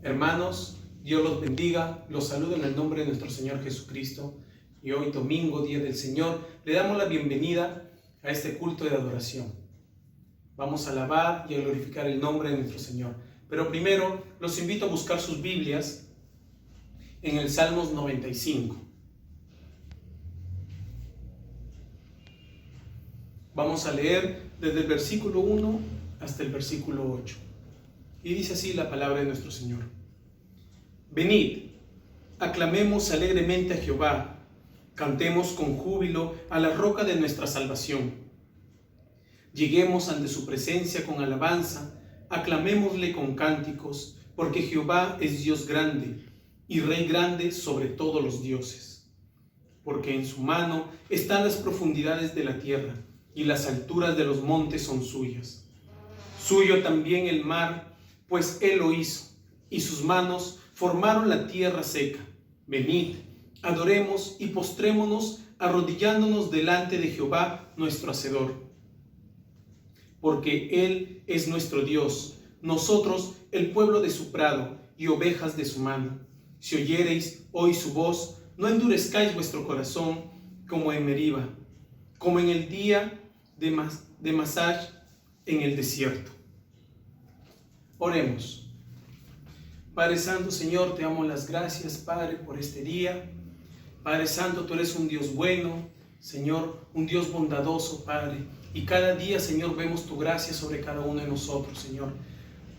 Hermanos, Dios los bendiga, los saluda en el nombre de nuestro Señor Jesucristo. Y hoy, domingo, Día del Señor, le damos la bienvenida a este culto de adoración. Vamos a alabar y a glorificar el nombre de nuestro Señor. Pero primero, los invito a buscar sus Biblias en el Salmos 95. Vamos a leer desde el versículo 1 hasta el versículo 8. Y dice así la palabra de nuestro Señor. Venid, aclamemos alegremente a Jehová, cantemos con júbilo a la roca de nuestra salvación. Lleguemos ante su presencia con alabanza, aclamémosle con cánticos, porque Jehová es Dios grande y Rey grande sobre todos los dioses. Porque en su mano están las profundidades de la tierra, y las alturas de los montes son suyas. Suyo también el mar, pues él lo hizo, y sus manos formaron la tierra seca. Venid, adoremos y postrémonos, arrodillándonos delante de Jehová nuestro Hacedor. Porque él es nuestro Dios, nosotros el pueblo de su prado y ovejas de su mano. Si oyereis hoy su voz, no endurezcáis vuestro corazón como en Meriba, como en el día de Masach en el desierto. Oremos. Padre Santo, Señor, te damos las gracias, Padre, por este día. Padre Santo, tú eres un Dios bueno, Señor, un Dios bondadoso, Padre. Y cada día, Señor, vemos tu gracia sobre cada uno de nosotros, Señor.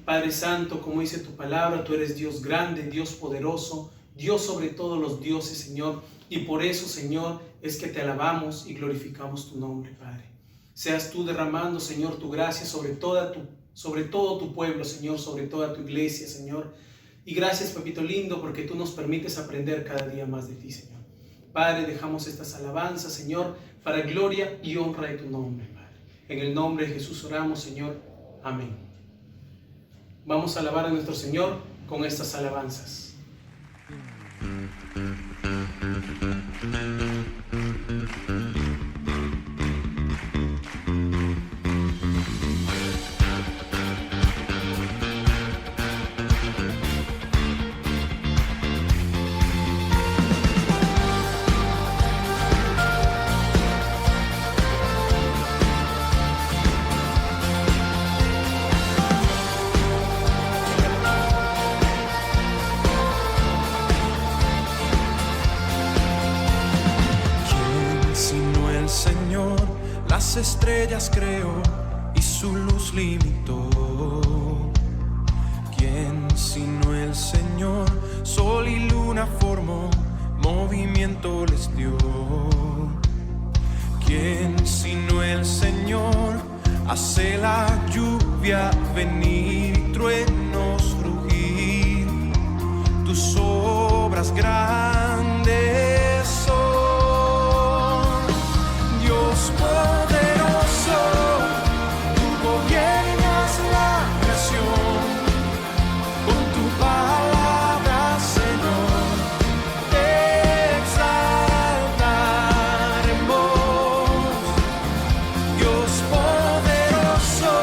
Padre Santo, como dice tu palabra, tú eres Dios grande, Dios poderoso, Dios sobre todos los dioses, Señor. Y por eso, Señor, es que te alabamos y glorificamos tu nombre, Padre. Seas tú derramando, Señor, tu gracia sobre todo tu pueblo, Señor, sobre toda tu iglesia, Señor. Y gracias, Papito lindo, porque tú nos permites aprender cada día más de ti, Señor. Padre, dejamos estas alabanzas, Señor, para gloria y honra de tu nombre, Padre. En el nombre de Jesús oramos, Señor. Amén. Vamos a alabar a nuestro Señor con estas alabanzas. Las estrellas creó y su luz limitó. ¿Quién sino el Señor? Sol y luna formó, movimiento les dio. ¿Quién sino el Señor? Hace la lluvia venir y truenos rugir. Tus obras grandes son, Dios poderoso, tú gobiernas la creación, con tu palabra, Señor, te exaltaremos. Dios poderoso,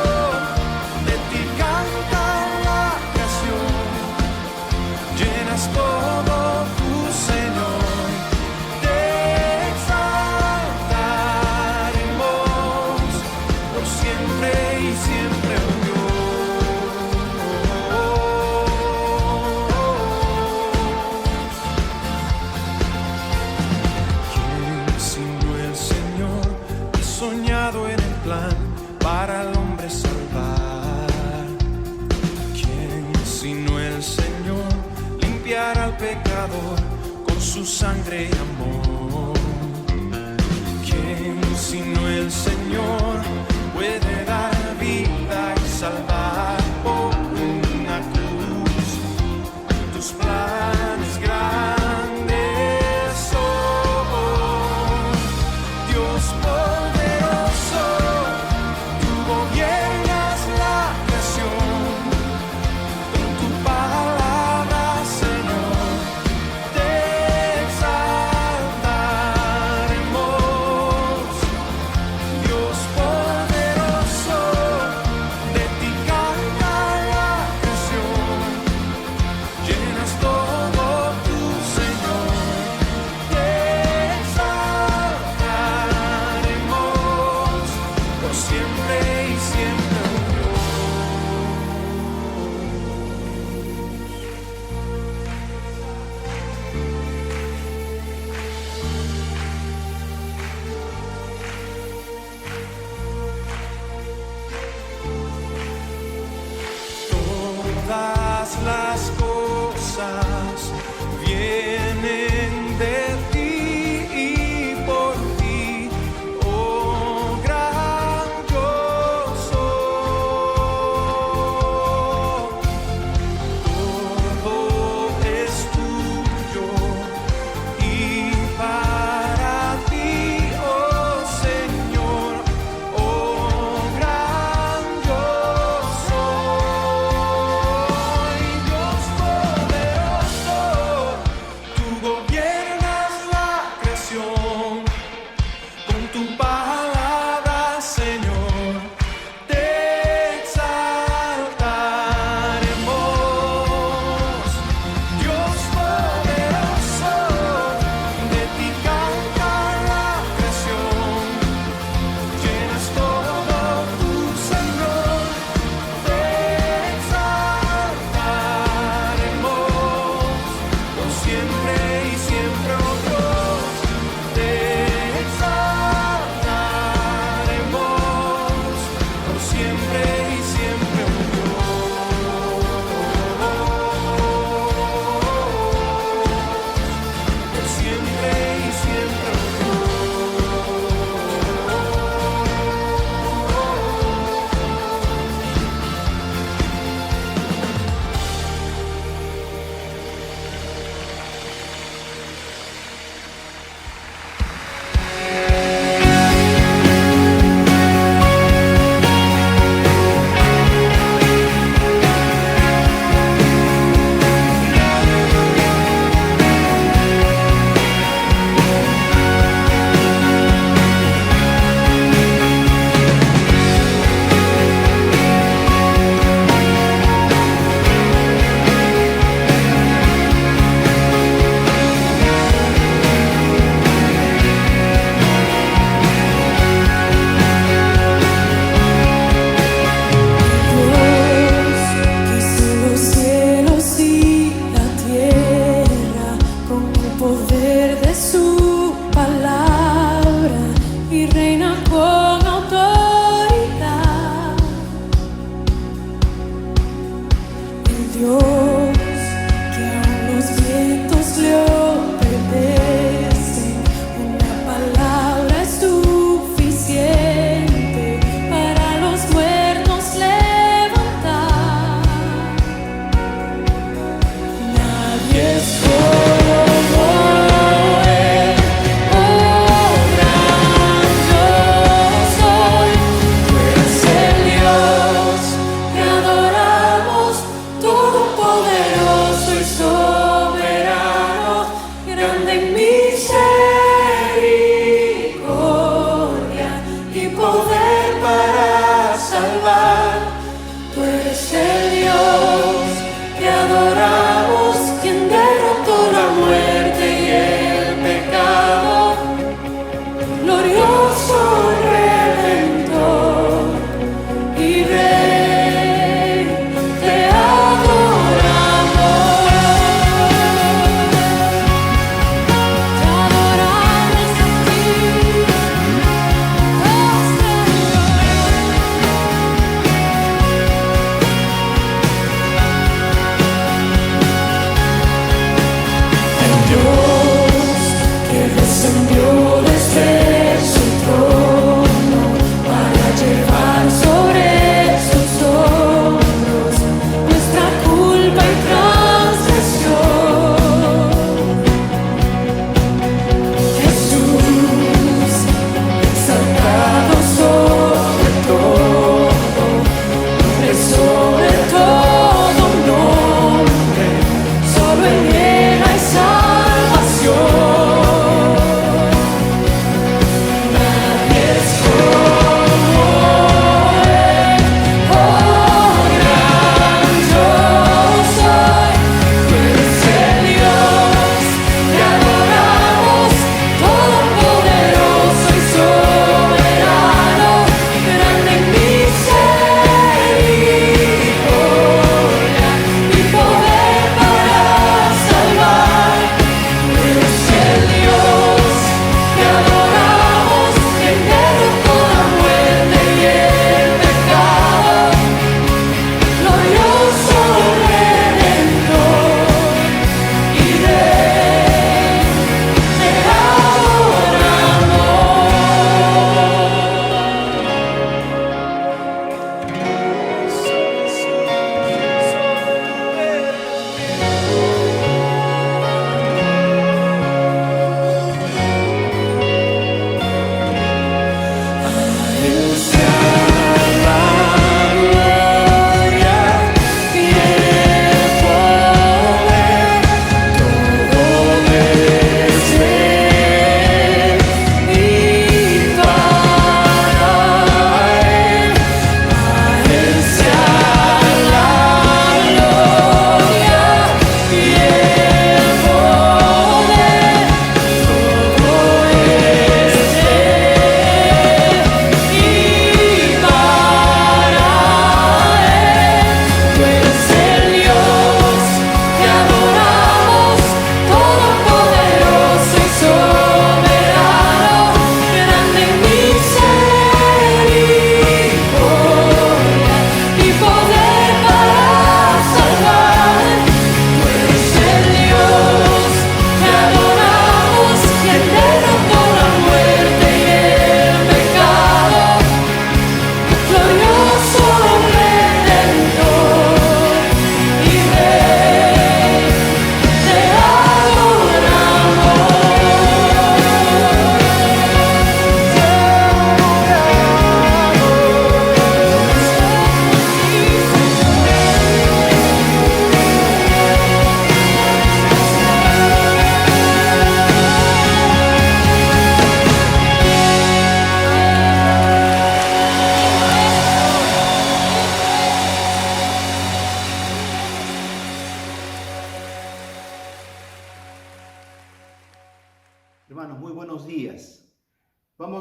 de ti canta la creación, llenas todo tu Señor. Para el hombre salvar. ¿Quién sino el Señor? Limpiar al pecador con su sangre y amor. ¿Quién sino el Señor? Puede dar vida y salvar por una cruz. Tus planes grandes son, Dios poderoso. Gobiernas la creación, con tu palabra, Señor, te exaltaremos. Dios poderoso. siempre y siempre. Todas las cosas vienen de ti y por ti, oh gran yo soy. Todo es tuyo y para ti, oh Señor, oh gran yo soy. Dios poderoso, tú gobiernas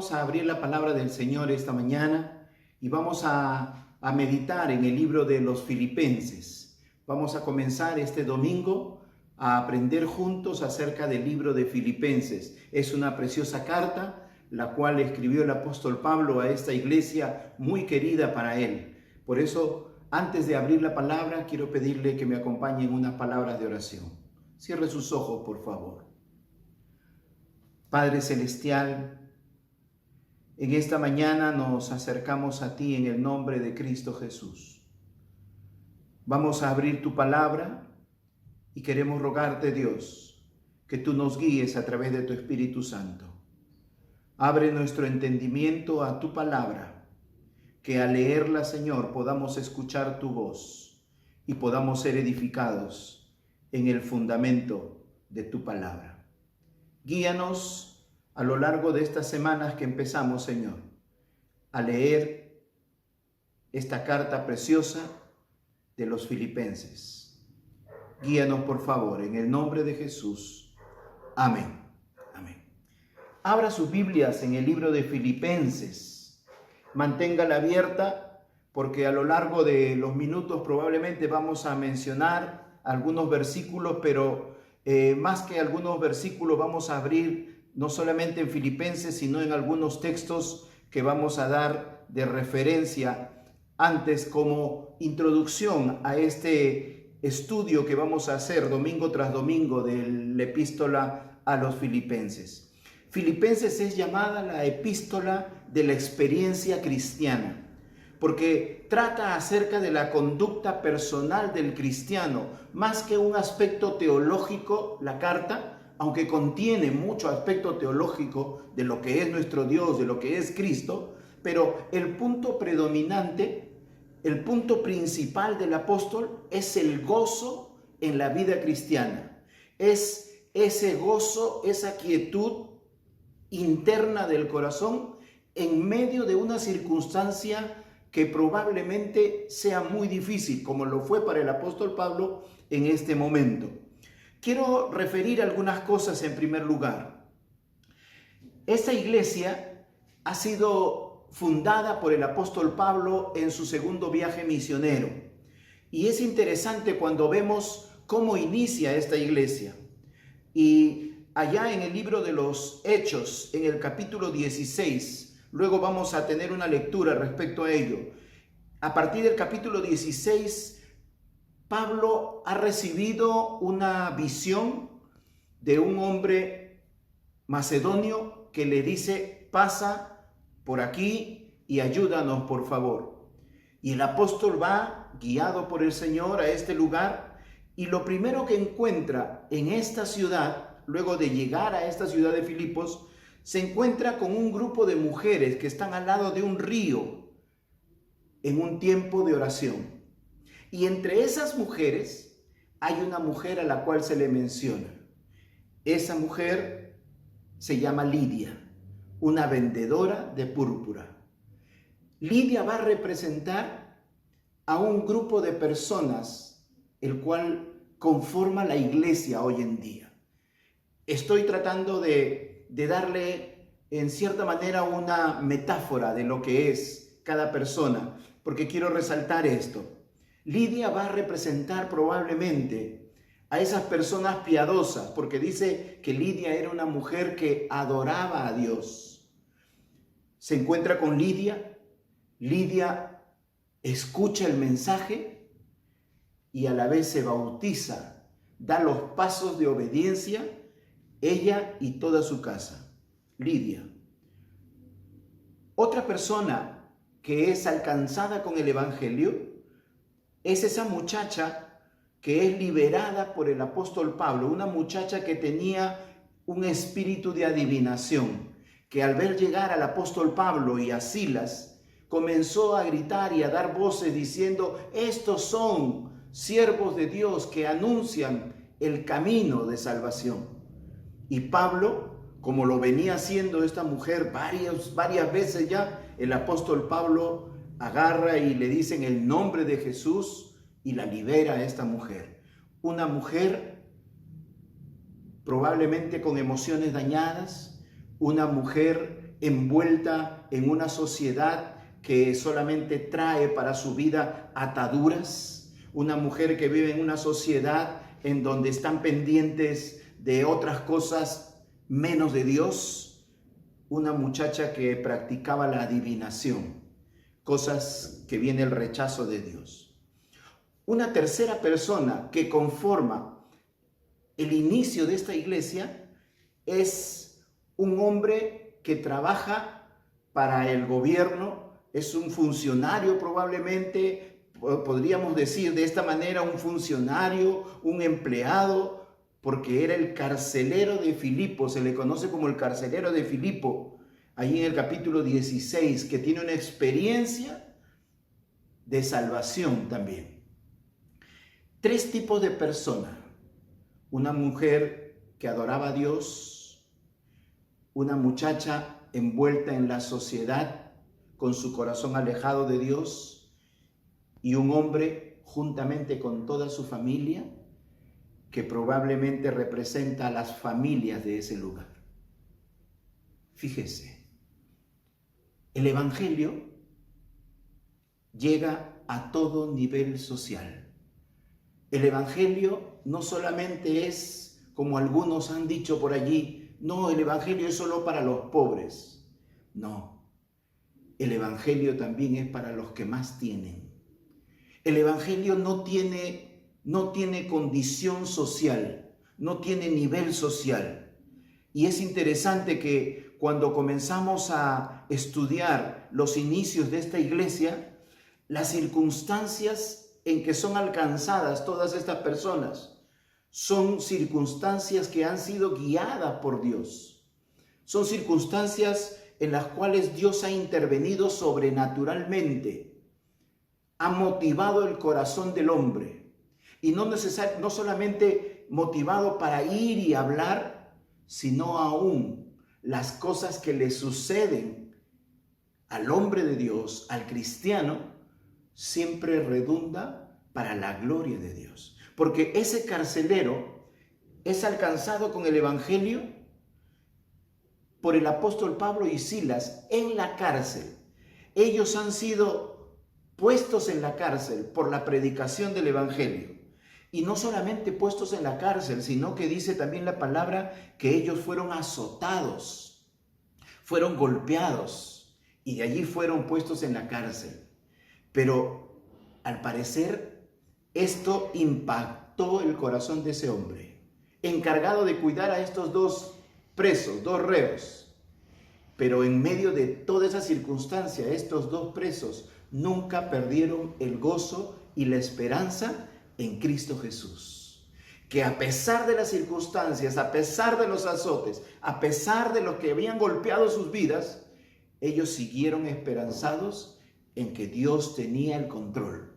vamos a abrir la palabra del Señor esta mañana y vamos a meditar en el libro de los Filipenses. Vamos a comenzar este domingo a aprender juntos acerca del libro de Filipenses. Es una preciosa carta, la cual escribió el apóstol Pablo a esta iglesia muy querida para él. Por eso, antes de abrir la palabra, quiero pedirle que me acompañe en unas palabras de oración. Cierre sus ojos, por favor. Padre Celestial, en esta mañana nos acercamos a ti en el nombre de Cristo Jesús. Vamos a abrir tu palabra y queremos rogarte, Dios, que tú nos guíes a través de tu Espíritu Santo. Abre nuestro entendimiento a tu palabra, que al leerla, Señor, podamos escuchar tu voz y podamos ser edificados en el fundamento de tu palabra. Guíanos a lo largo de estas semanas que empezamos, Señor, a leer esta carta preciosa de los Filipenses. Guíanos, por favor, en el nombre de Jesús. Amén. Amén. Abra sus Biblias en el libro de Filipenses. Manténgala abierta porque a lo largo de los minutos probablemente vamos a mencionar algunos versículos, pero más que algunos versículos vamos a abrir no solamente en Filipenses, sino en algunos textos que vamos a dar de referencia antes como introducción a este estudio que vamos a hacer domingo tras domingo de la epístola a los Filipenses. Filipenses es llamada la epístola de la experiencia cristiana, porque trata acerca de la conducta personal del cristiano, más que un aspecto teológico, la carta, aunque contiene mucho aspecto teológico de lo que es nuestro Dios, de lo que es Cristo, pero el punto predominante, el punto principal del apóstol es el gozo en la vida cristiana. Es ese gozo, esa quietud interna del corazón en medio de una circunstancia que probablemente sea muy difícil, como lo fue para el apóstol Pablo en este momento. Quiero referir algunas cosas en primer lugar. Esta iglesia ha sido fundada por el apóstol Pablo en su segundo viaje misionero. Y es interesante cuando vemos cómo inicia esta iglesia. Y allá en el libro de los Hechos, en el capítulo 16, luego vamos a tener una lectura respecto a ello. A partir del capítulo 16, Pablo ha recibido una visión de un hombre macedonio que le dice: pasa por aquí y ayúdanos, por favor. Y el apóstol va, guiado por el Señor, a este lugar, y lo primero que encuentra en esta ciudad, luego de llegar a esta ciudad de Filipos, se encuentra con un grupo de mujeres que están al lado de un río en un tiempo de oración. Y entre esas mujeres hay una mujer a la cual se le menciona. Esa mujer se llama Lidia, una vendedora de púrpura. Lidia va a representar a un grupo de personas el cual conforma la iglesia hoy en día. Estoy tratando de darle en cierta manera una metáfora de lo que es cada persona, porque quiero resaltar esto. Lidia va a representar probablemente a esas personas piadosas, porque dice que Lidia era una mujer que adoraba a Dios. Se encuentra con Lidia, Lidia escucha el mensaje y a la vez se bautiza, da los pasos de obediencia, ella y toda su casa. Lidia. Otra persona que es alcanzada con el evangelio es esa muchacha que es liberada por el apóstol Pablo, una muchacha que tenía un espíritu de adivinación, que al ver llegar al apóstol Pablo y a Silas, comenzó a gritar y a dar voces diciendo: estos son siervos de Dios que anuncian el camino de salvación. Y Pablo, como lo venía haciendo esta mujer varias veces ya, el apóstol Pablo agarra y le dice en el nombre de Jesús y la libera a esta mujer. Una mujer probablemente con emociones dañadas, una mujer envuelta en una sociedad que solamente trae para su vida ataduras, una mujer que vive en una sociedad en donde están pendientes de otras cosas menos de Dios, una muchacha que practicaba la adivinación, cosas que viene el rechazo de Dios. Una tercera persona que conforma el inicio de esta iglesia es un hombre que trabaja para el gobierno, es un funcionario probablemente, podríamos decir de esta manera, un funcionario, un empleado, porque era el carcelero de Filipo, se le conoce como el carcelero de Filipo, ahí en el capítulo 16, que tiene una experiencia de salvación también. 3 tipos de personas: una mujer que adoraba a Dios, una muchacha envuelta en la sociedad con su corazón alejado de Dios, y un hombre juntamente con toda su familia que probablemente representa a las familias de ese lugar. Fíjese, el evangelio llega a todo nivel social. El evangelio no solamente es, como algunos han dicho por allí, no, el evangelio es solo para los pobres. No, el evangelio también es para los que más tienen. El evangelio no tiene condición social, no tiene nivel social. Y es interesante que cuando comenzamos a estudiar los inicios de esta iglesia, las circunstancias en que son alcanzadas todas estas personas son circunstancias que han sido guiadas por Dios. Son circunstancias en las cuales Dios ha intervenido sobrenaturalmente, ha motivado el corazón del hombre, y no solamente motivado para ir y hablar, sino aún las cosas que le suceden al hombre de Dios, al cristiano, siempre redunda para la gloria de Dios. Porque ese carcelero es alcanzado con el evangelio por el apóstol Pablo y Silas en la cárcel. Ellos han sido puestos en la cárcel por la predicación del evangelio. Y no solamente puestos en la cárcel, sino que dice también la palabra que ellos fueron azotados, fueron golpeados y de allí fueron puestos en la cárcel. Pero al parecer esto impactó el corazón de ese hombre, encargado de cuidar a estos 2 presos, 2 reos. Pero en medio de toda esa circunstancia, estos 2 presos nunca perdieron el gozo y la esperanza en Cristo Jesús. Que a pesar de las circunstancias, a pesar de los azotes, a pesar de lo que habían golpeado sus vidas, ellos siguieron esperanzados en que Dios tenía el control.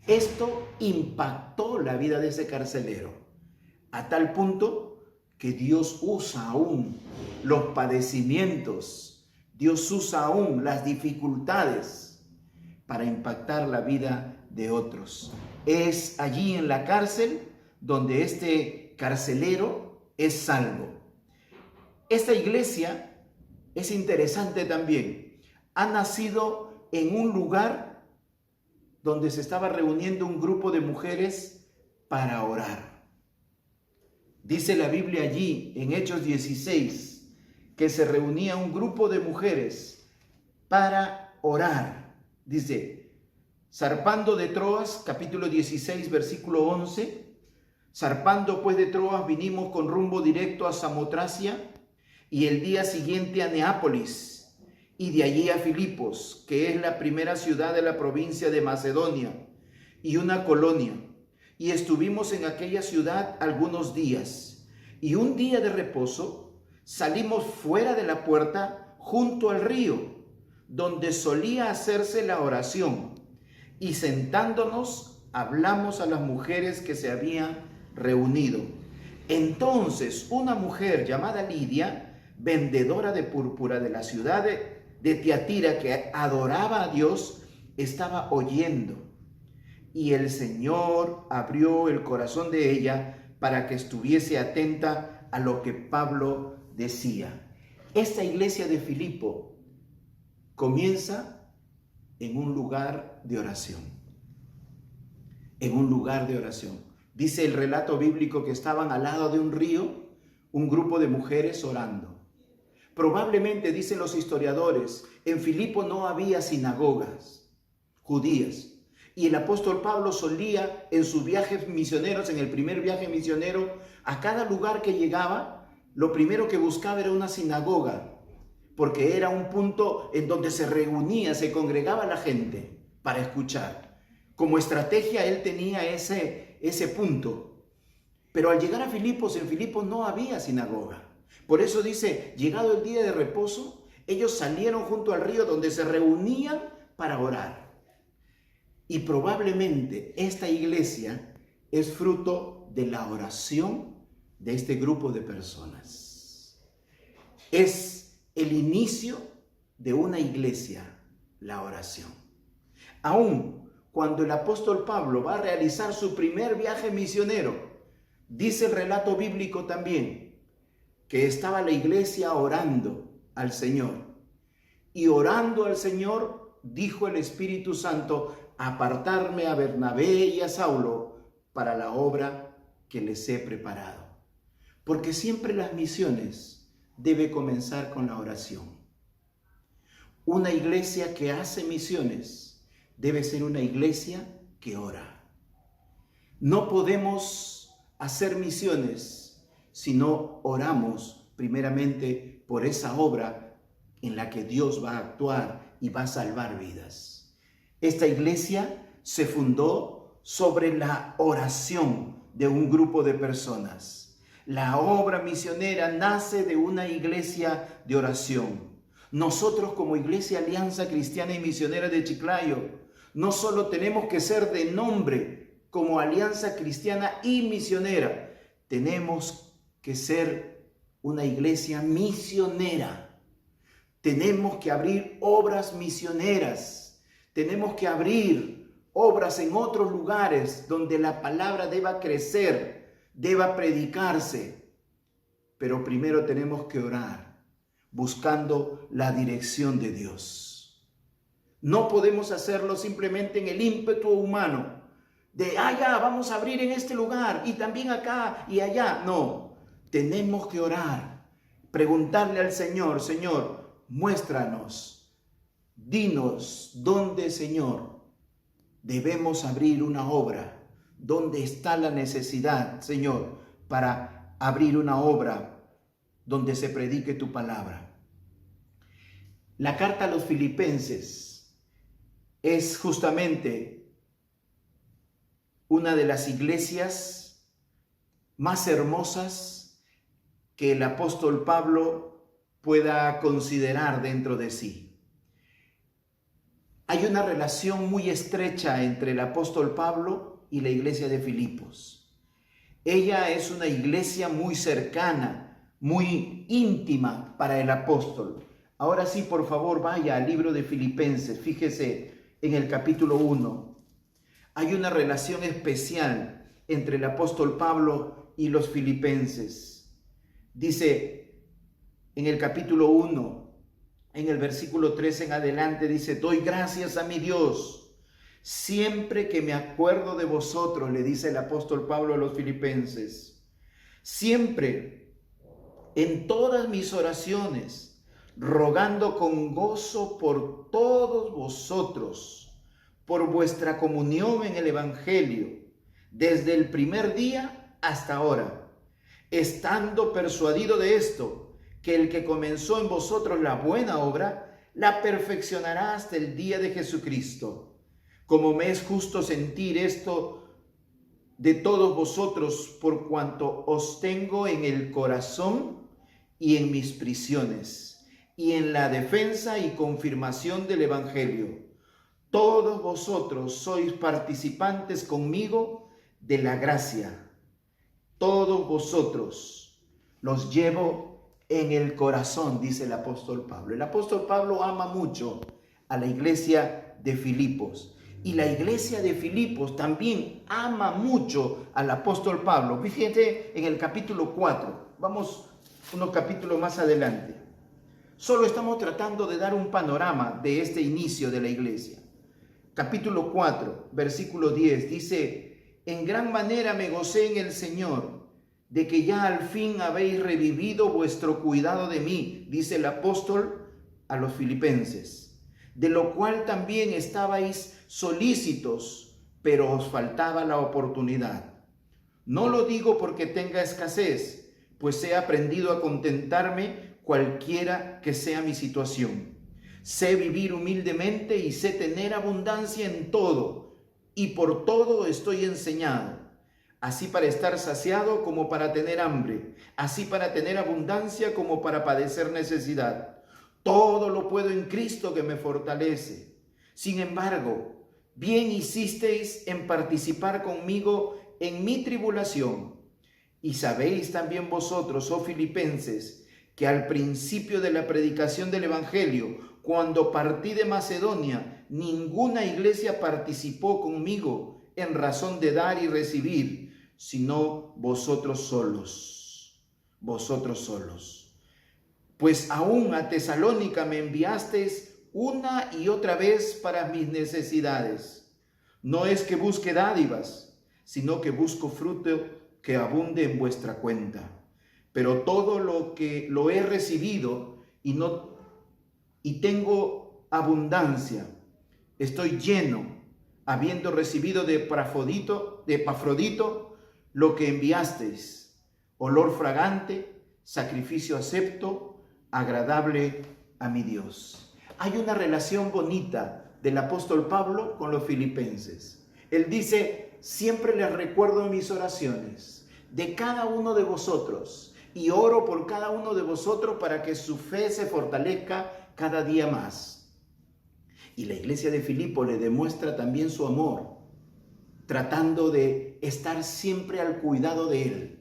Esto impactó la vida de ese carcelero, a tal punto que Dios usa aún los padecimientos, Dios usa aún las dificultades para impactar la vida de otros. Es allí en la cárcel donde este carcelero es salvo. Esta iglesia es interesante también. Ha nacido en un lugar donde se estaba reuniendo un grupo de mujeres para orar. Dice la Biblia allí en Hechos 16 que se reunía un grupo de mujeres para orar. Dice: zarpando de Troas, capítulo 16, versículo 11, zarpando pues de Troas vinimos con rumbo directo a Samotracia y el día siguiente a Neápolis y de allí a Filipos, que es la primera ciudad de la provincia de Macedonia y una colonia. Y estuvimos en aquella ciudad algunos días, y un día de reposo salimos fuera de la puerta junto al río, donde solía hacerse la oración. Y sentándonos, hablamos a las mujeres que se habían reunido. Entonces, una mujer llamada Lidia, vendedora de púrpura de la ciudad de Tiatira, que adoraba a Dios, estaba oyendo. Y el Señor abrió el corazón de ella para que estuviese atenta a lo que Pablo decía. Esta iglesia de Filipo comienza en un lugar de oración. En un lugar de oración. Dice el relato bíblico que estaban al lado de un río, un grupo de mujeres orando. Probablemente, dicen los historiadores, en Filipo no había sinagogas judías. Y el apóstol Pablo solía, en sus viajes misioneros, en el primer viaje misionero, a cada lugar que llegaba, lo primero que buscaba era una sinagoga, porque era un punto en donde se reunía, se congregaba la gente para escuchar. Como estrategia él tenía ese punto. Pero al llegar a Filipos, en Filipos no había sinagoga. Por eso dice, llegado el día de reposo, ellos salieron junto al río donde se reunían para orar. Y probablemente esta iglesia es fruto de la oración de este grupo de personas. Es el inicio de una iglesia, la oración. Aún cuando el apóstol Pablo va a realizar su primer viaje misionero, dice el relato bíblico también que estaba la iglesia orando al Señor. Y orando al Señor, dijo el Espíritu Santo, apartarme a Bernabé y a Saulo para la obra que les he preparado. Porque siempre las misiones debe comenzar con la oración. Una iglesia que hace misiones debe ser una iglesia que ora. No podemos hacer misiones si no oramos primeramente por esa obra en la que Dios va a actuar y va a salvar vidas. Esta iglesia se fundó sobre la oración de un grupo de personas. La obra misionera nace de una iglesia de oración. Nosotros como Iglesia Alianza Cristiana y Misionera de Chiclayo, no solo tenemos que ser de nombre como Alianza Cristiana y Misionera, tenemos que ser una iglesia misionera. Tenemos que abrir obras misioneras. Tenemos que abrir obras en otros lugares donde la palabra deba crecer, deba predicarse. Pero primero tenemos que orar, buscando la dirección de Dios. No podemos hacerlo simplemente en el ímpetu humano, de allá vamos a abrir en este lugar y también acá y allá. No, tenemos que orar, preguntarle al Señor, Señor, muéstranos. Dinos dónde, Señor, debemos abrir una obra, dónde está la necesidad, Señor, para abrir una obra donde se predique tu palabra. La carta a los Filipenses es justamente una de las iglesias más hermosas que el apóstol Pablo pueda considerar dentro de sí. Hay una relación muy estrecha entre el apóstol Pablo y la iglesia de Filipos. Ella es una iglesia muy cercana, muy íntima para el apóstol. Ahora sí, por favor, vaya al libro de Filipenses. Fíjese en el capítulo 1. Hay una relación especial entre el apóstol Pablo y los filipenses. Dice en el capítulo 1, en el versículo 3 en adelante, dice, doy gracias a mi Dios siempre que me acuerdo de vosotros, le dice el apóstol Pablo a los filipenses. Siempre, en todas mis oraciones, rogando con gozo por todos vosotros, por vuestra comunión en el Evangelio, desde el primer día hasta ahora, estando persuadido de esto, que el que comenzó en vosotros la buena obra, la perfeccionará hasta el día de Jesucristo. Como me es justo sentir esto de todos vosotros, por cuanto os tengo en el corazón y en mis prisiones, y en la defensa y confirmación del Evangelio. Todos vosotros sois participantes conmigo de la gracia. Todos vosotros los llevo en el corazón, dice el apóstol Pablo. El apóstol Pablo ama mucho a la iglesia de Filipos. Y la iglesia de Filipos también ama mucho al apóstol Pablo. Fíjense en el capítulo 4. Vamos unos capítulos más adelante. Solo estamos tratando de dar un panorama de este inicio de la iglesia. Capítulo 4, versículo 10 dice: en gran manera me gocé en el Señor, de que ya al fin habéis revivido vuestro cuidado de mí, dice el apóstol a los filipenses, de lo cual también estabais solícitos, pero os faltaba la oportunidad. No lo digo porque tenga escasez, pues he aprendido a contentarme cualquiera que sea mi situación. Sé vivir humildemente y sé tener abundancia en todo, y por todo estoy enseñado, así para estar saciado como para tener hambre, así para tener abundancia como para padecer necesidad. Todo lo puedo en Cristo que me fortalece. Sin embargo, bien hicisteis en participar conmigo en mi tribulación. Y sabéis también vosotros, oh filipenses, que al principio de la predicación del Evangelio, cuando partí de Macedonia, ninguna iglesia participó conmigo en razón de dar y recibir, sino vosotros solos. Pues aún a Tesalónica me enviasteis una y otra vez para mis necesidades. No es que busque dádivas, sino que busco fruto que abunde en vuestra cuenta. Pero todo lo que lo he recibido y tengo abundancia, estoy lleno, habiendo recibido de Epafrodito lo que enviasteis, olor fragante, sacrificio acepto, agradable a mi Dios. Hay una relación bonita del apóstol Pablo con los filipenses. Él dice: siempre les recuerdo en mis oraciones de cada uno de vosotros, y oro por cada uno de vosotros para que su fe se fortalezca cada día más. Y la iglesia de Filipo le demuestra también su amor, tratando de estar siempre al cuidado de él,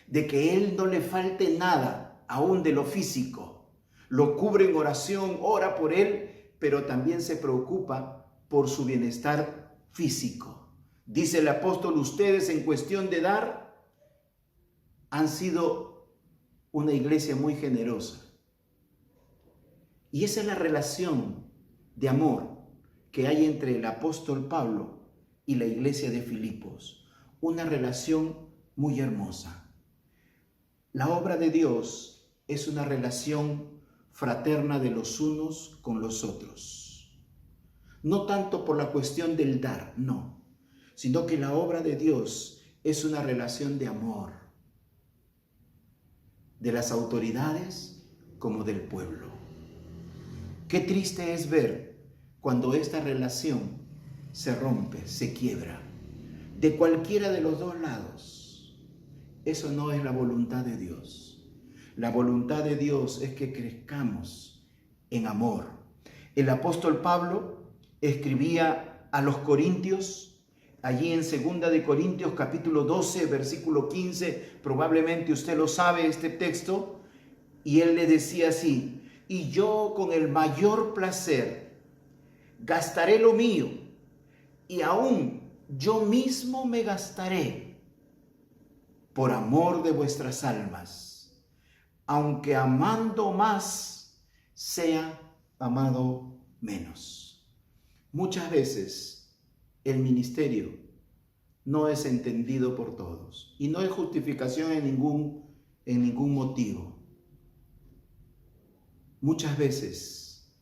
de que él no le falte nada, aún de lo físico. Lo cubre en oración, ora por él, pero también se preocupa por su bienestar físico. Dice el apóstol: ustedes en cuestión de dar han sido una iglesia muy generosa. Y esa es la relación de amor que hay entre el apóstol Pablo y la iglesia de Filipos. Una relación muy hermosa. La obra de Dios es una relación fraterna de los unos con los otros. No tanto por la cuestión del dar, no, sino que la obra de Dios es una relación de amor, de las autoridades como del pueblo. Qué triste es ver cuando esta relación se rompe, se quiebra, de cualquiera de los dos lados. Eso no es la voluntad de Dios. La voluntad de Dios es que crezcamos en amor. El apóstol Pablo escribía a los corintios, allí en 2 de Corintios capítulo 12, versículo 15, probablemente usted lo sabe este texto, y él le decía así: y yo con el mayor placer gastaré lo mío, y aún yo mismo me gastaré por amor de vuestras almas, aunque amando más sea amado menos. Muchas veces el ministerio no es entendido por todos y no hay justificación en ningún motivo. Muchas veces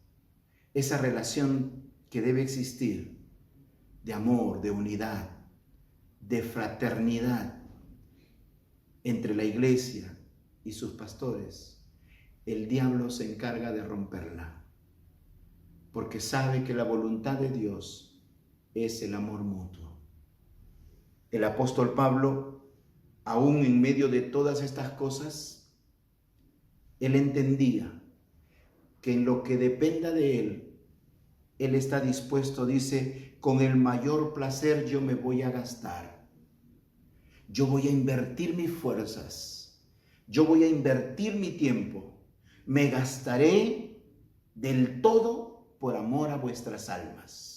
esa relación que debe existir de amor, de unidad, de fraternidad entre la iglesia y sus pastores, el diablo se encarga de romperla, porque sabe que la voluntad de Dios es el amor mutuo. El apóstol Pablo, aún en medio de todas estas cosas, él entendía que en lo que dependa de él está dispuesto, dice: con el mayor placer yo me voy a gastar. Yo voy a invertir mis fuerzas. Yo voy a invertir mi tiempo. Me gastaré del todo por amor a vuestras almas.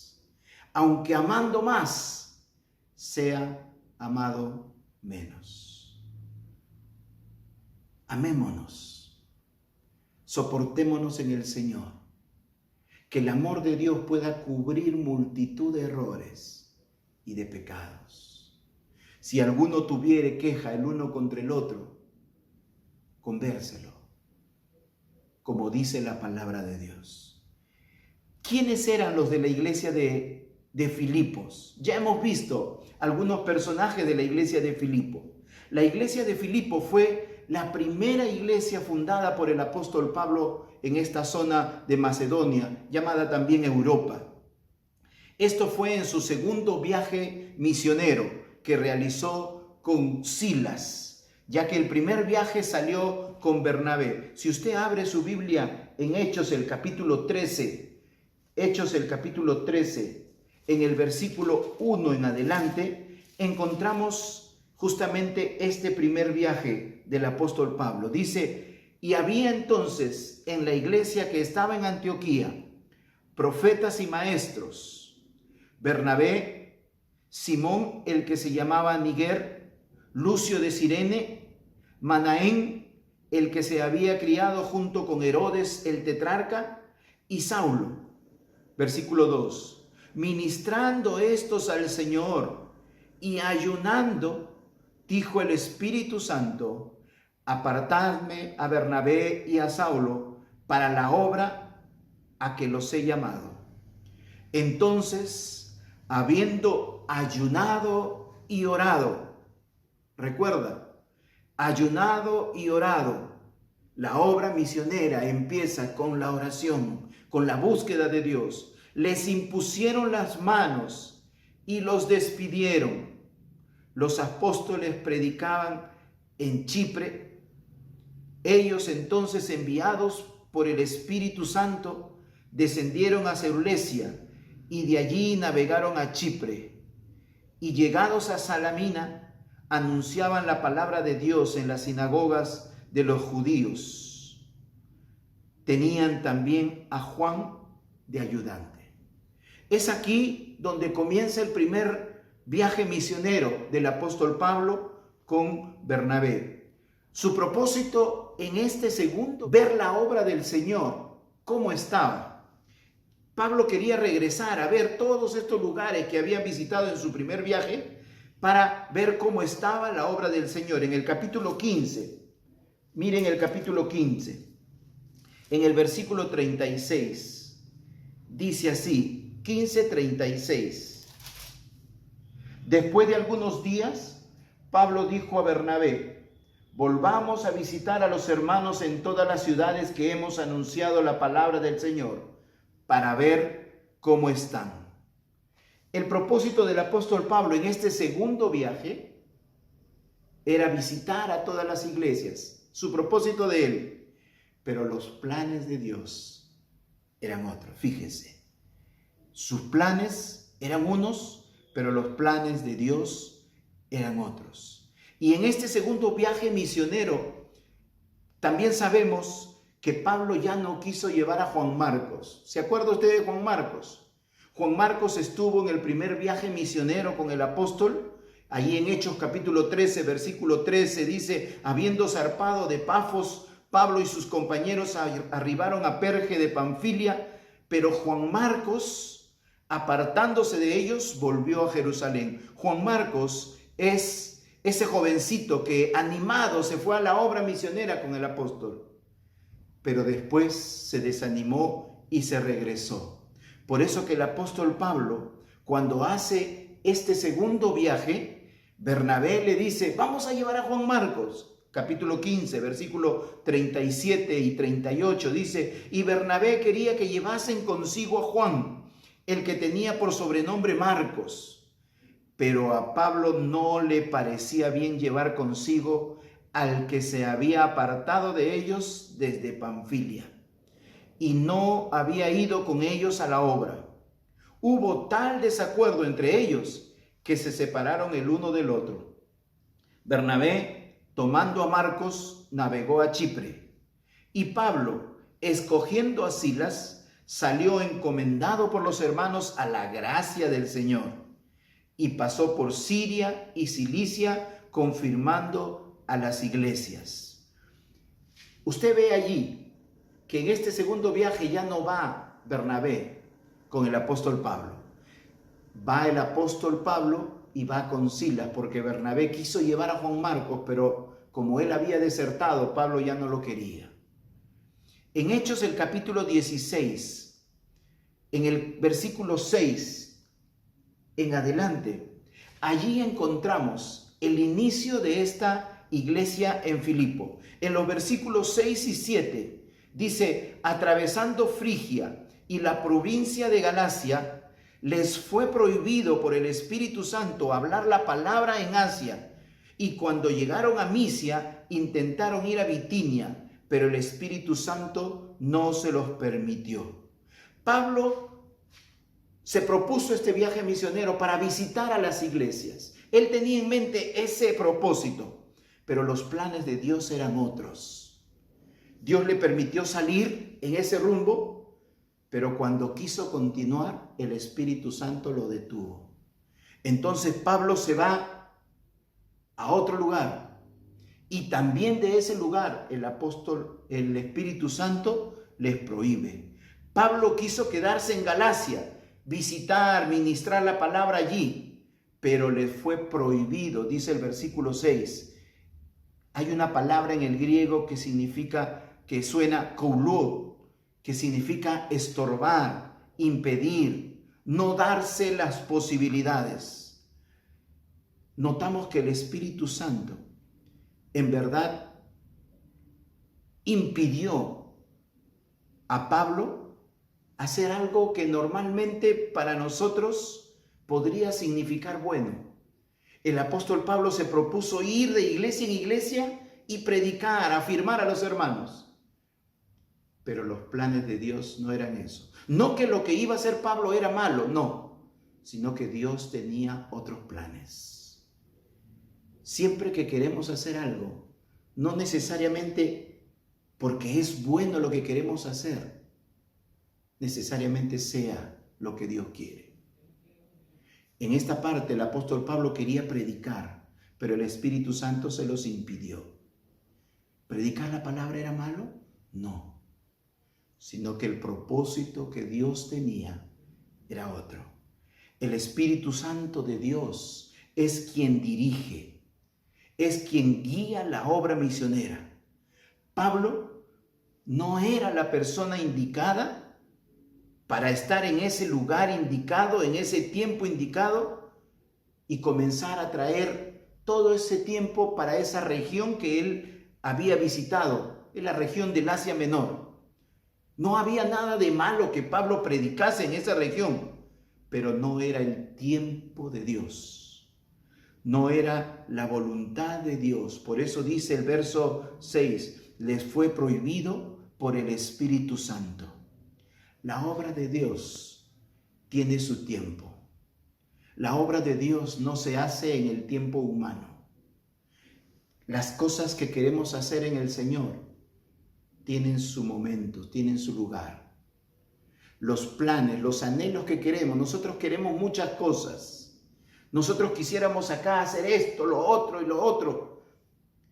Aunque amando más, sea amado menos. Amémonos. soportémonos en el Señor. Que el amor de Dios pueda cubrir multitud de errores y de pecados. Si alguno tuviere queja el uno contra el otro, convérselo, como dice la palabra de Dios. ¿Quiénes eran los de la iglesia de Filipos? Ya hemos visto algunos personajes de la iglesia de Filipo. La iglesia de Filipo fue la primera iglesia fundada por el apóstol Pablo en esta zona de Macedonia, llamada también Europa. Esto fue en su segundo viaje misionero que realizó con Silas, ya que el primer viaje salió con Bernabé. Si usted abre su Biblia en Hechos el capítulo 13, en el versículo 1 en adelante, encontramos justamente este primer viaje del apóstol Pablo. Dice: y había entonces en la iglesia que estaba en Antioquía profetas y maestros: Bernabé, Simón el que se llamaba Niger, Lucio de Cirene, Manaén el que se había criado junto con Herodes el tetrarca, y Saulo. Versículo 2: ministrando estos al Señor y ayunando, dijo el Espíritu Santo: apartadme a Bernabé y a Saulo para la obra a que los he llamado. Entonces, habiendo ayunado y orado, recuerda, ayunado y orado, la obra misionera empieza con la oración, con la búsqueda de Dios. Les impusieron las manos y los despidieron. Los apóstoles predicaban en Chipre. Ellos entonces, enviados por el Espíritu Santo, descendieron a Seleucia y de allí navegaron a Chipre. Y llegados a Salamina, anunciaban la palabra de Dios en las sinagogas de los judíos. Tenían también a Juan de ayudante. Es aquí donde comienza el primer viaje misionero del apóstol Pablo con Bernabé. Su propósito en este segundo, ver la obra del Señor, cómo estaba. Pablo quería regresar a ver todos estos lugares que había visitado en su primer viaje para ver cómo estaba la obra del Señor. En el capítulo 15, miren el capítulo 15, en el versículo 36, dice así, 15:36. Después de algunos días, Pablo dijo a Bernabé: volvamos a visitar a los hermanos en todas las ciudades que hemos anunciado la palabra del Señor, para ver cómo están. El propósito del apóstol Pablo en este segundo viaje era visitar a todas las iglesias, su propósito de él. Pero los planes de Dios eran otros. Fíjese, sus planes eran unos, pero los planes de Dios eran otros. Y en este segundo viaje misionero, también sabemos que Pablo ya no quiso llevar a Juan Marcos. ¿Se acuerda usted de Juan Marcos? Juan Marcos estuvo en el primer viaje misionero con el apóstol. Allí en Hechos capítulo 13, versículo 13 dice: habiendo zarpado de Pafos, Pablo y sus compañeros arribaron a Perge de Panfilia, pero Juan Marcos, apartándose de ellos, volvió a Jerusalén. Juan Marcos es ese jovencito que animado se fue a la obra misionera con el apóstol, pero después se desanimó y se regresó. Por eso que el apóstol Pablo, cuando hace este segundo viaje, Bernabé le dice: vamos a llevar a Juan Marcos. Capítulo 15, versículo 37 y 38 dice: y Bernabé quería que llevasen consigo a Juan, el que tenía por sobrenombre Marcos. Pero a Pablo no le parecía bien llevar consigo al que se había apartado de ellos desde Panfilia y no había ido con ellos a la obra. Hubo tal desacuerdo entre ellos que se separaron el uno del otro. Bernabé, tomando a Marcos, navegó a Chipre, y Pablo, escogiendo a Silas, salió encomendado por los hermanos a la gracia del Señor, y pasó por Siria y Cilicia, confirmando a las iglesias. Usted ve allí que en este segundo viaje ya no va Bernabé con el apóstol Pablo. Va el apóstol Pablo y va con Silas, porque Bernabé quiso llevar a Juan Marcos, pero como él había desertado, Pablo ya no lo quería. En Hechos, el capítulo 16, en el versículo 6 en adelante, allí encontramos el inicio de esta iglesia en Filipo. En los versículos 6 y 7 dice: atravesando Frigia y la provincia de Galacia, les fue prohibido por el Espíritu Santo hablar la palabra en Asia, y cuando llegaron a Misia intentaron ir a Bitinia, pero el Espíritu Santo no se los permitió. Pablo se propuso este viaje misionero para visitar a las iglesias. Él tenía en mente ese propósito, pero los planes de Dios eran otros. Dios le permitió salir en ese rumbo, pero cuando quiso continuar, el Espíritu Santo lo detuvo. Entonces Pablo se va a otro lugar, y también de ese lugar el Espíritu Santo les prohíbe. Pablo quiso quedarse en Galacia, visitar, ministrar la palabra allí, pero les fue prohibido. Dice el versículo 6. Hay una palabra en el griego que suena koulou, que significa estorbar, impedir, no darse las posibilidades. Notamos que el Espíritu Santo en verdad impidió a Pablo hacer algo que normalmente para nosotros podría significar bueno. El apóstol Pablo se propuso ir de iglesia en iglesia y predicar, afirmar a los hermanos. Pero los planes de Dios no eran eso. No que lo que iba a hacer Pablo era malo, no, sino que Dios tenía otros planes. Siempre que queremos hacer algo, no necesariamente porque es bueno lo que queremos hacer, necesariamente sea lo que Dios quiere. En esta parte el apóstol Pablo quería predicar, pero el Espíritu Santo se los impidió. ¿Predicar la palabra era malo? No, sino que el propósito que Dios tenía era otro. El Espíritu Santo de Dios es quien dirige, es quien guía la obra misionera. Pablo no era la persona indicada para estar en ese lugar indicado, en ese tiempo indicado, y comenzar a traer todo ese tiempo para esa región que él había visitado, en la región del Asia Menor. No había nada de malo que Pablo predicase en esa región, pero no era el tiempo de Dios. No era la voluntad de Dios. Por eso dice el verso 6, les fue prohibido por el Espíritu Santo. La obra de Dios tiene su tiempo. La obra de Dios no se hace en el tiempo humano. Las cosas que queremos hacer en el Señor tienen su momento, tienen su lugar. Los planes, los anhelos que queremos, nosotros queremos muchas cosas. Nosotros quisiéramos acá hacer esto, lo otro y lo otro.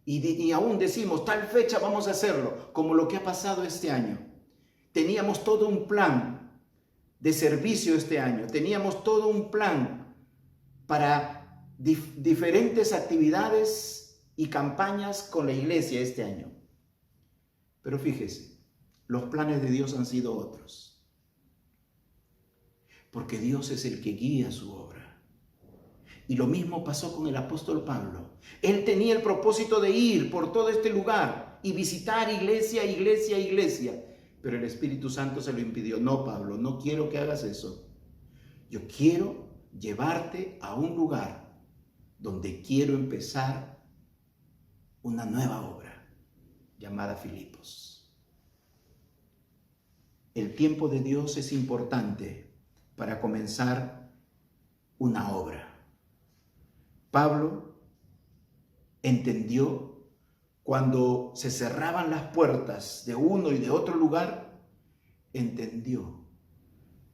Y aún decimos, tal fecha vamos a hacerlo, como lo que ha pasado este año. Teníamos todo un plan de servicio este año. Teníamos todo un plan para diferentes actividades y campañas con la iglesia este año. Pero fíjese, los planes de Dios han sido otros. Porque Dios es el que guía su obra. Y lo mismo pasó con el apóstol Pablo. Él tenía el propósito de ir por todo este lugar y visitar iglesia, iglesia, iglesia. Pero el Espíritu Santo se lo impidió. No, Pablo, no quiero que hagas eso. Yo quiero llevarte a un lugar donde quiero empezar una nueva obra llamada Filipos. El tiempo de Dios es importante para comenzar una obra. Pablo entendió cuando se cerraban las puertas de uno y de otro lugar, entendió